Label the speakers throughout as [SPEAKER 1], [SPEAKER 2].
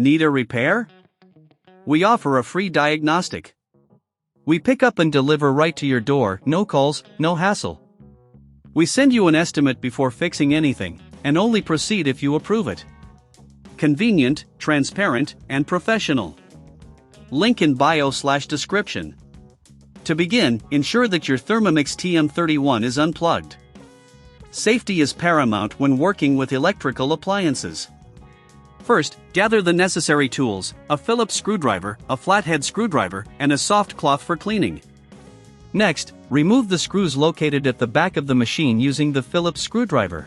[SPEAKER 1] Need a repair? We offer a free diagnostic. We pick up and deliver right to your door, no calls, no hassle. We send you an estimate before fixing anything, and only proceed if you approve it. Convenient, transparent, and professional. Link in bio/description. To begin, ensure that your Thermomix TM31 is unplugged. Safety is paramount when working with electrical appliances. First, gather the necessary tools: a Phillips screwdriver, a flathead screwdriver, and a soft cloth for cleaning. Next, remove the screws located at the back of the machine using the Phillips screwdriver.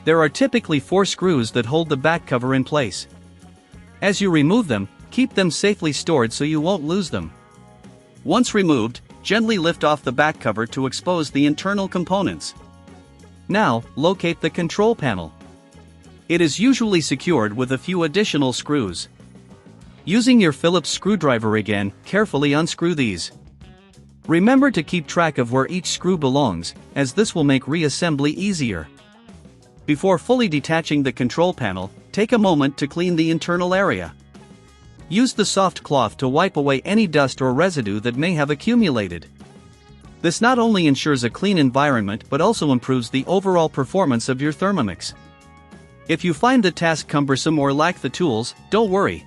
[SPEAKER 1] There are typically 4 screws that hold the back cover in place. As you remove them, keep them safely stored so you won't lose them. Once removed, gently lift off the back cover to expose the internal components. Now, locate the control panel. It is usually secured with a few additional screws. Using your Phillips screwdriver again, carefully unscrew these. Remember to keep track of where each screw belongs, as this will make reassembly easier. Before fully detaching the control panel, take a moment to clean the internal area. Use the soft cloth to wipe away any dust or residue that may have accumulated. This not only ensures a clean environment but also improves the overall performance of your Thermomix. If you find the task cumbersome or lack the tools, don't worry.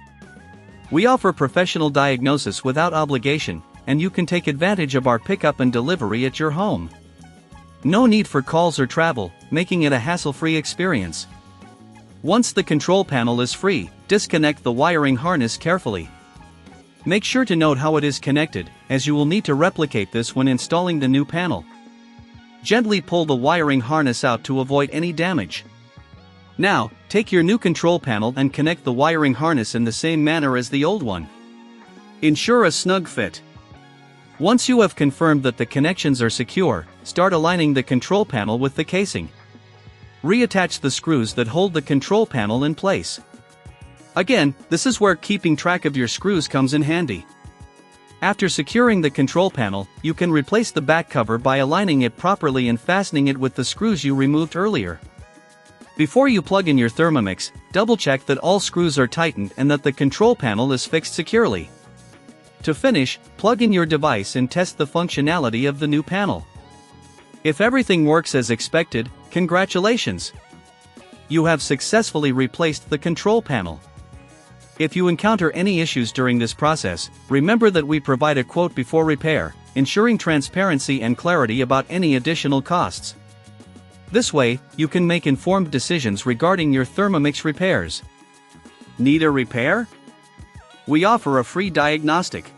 [SPEAKER 1] We offer professional diagnosis without obligation, and you can take advantage of our pickup and delivery at your home. No need for calls or travel, making it a hassle-free experience. Once the control panel is free, disconnect the wiring harness carefully. Make sure to note how it is connected, as you will need to replicate this when installing the new panel. Gently pull the wiring harness out to avoid any damage. Now, take your new control panel and connect the wiring harness in the same manner as the old one. Ensure a snug fit. Once you have confirmed that the connections are secure, start aligning the control panel with the casing. Reattach the screws that hold the control panel in place. Again, this is where keeping track of your screws comes in handy. After securing the control panel, you can replace the back cover by aligning it properly and fastening it with the screws you removed earlier. Before you plug in your Thermomix, double-check that all screws are tightened and that the control panel is fixed securely. To finish, plug in your device and test the functionality of the new panel. If everything works as expected, congratulations! You have successfully replaced the control panel. If you encounter any issues during this process, remember that we provide a quote before repair, ensuring transparency and clarity about any additional costs. This way, you can make informed decisions regarding your Thermomix repairs. Need a repair? We offer a free diagnostic.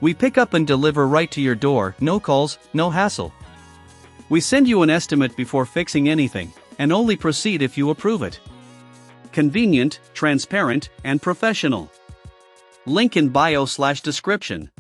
[SPEAKER 1] We pick up and deliver right to your door, no calls, no hassle. We send you an estimate before fixing anything, and only proceed if you approve it. Convenient, transparent, and professional. Link in bio/description.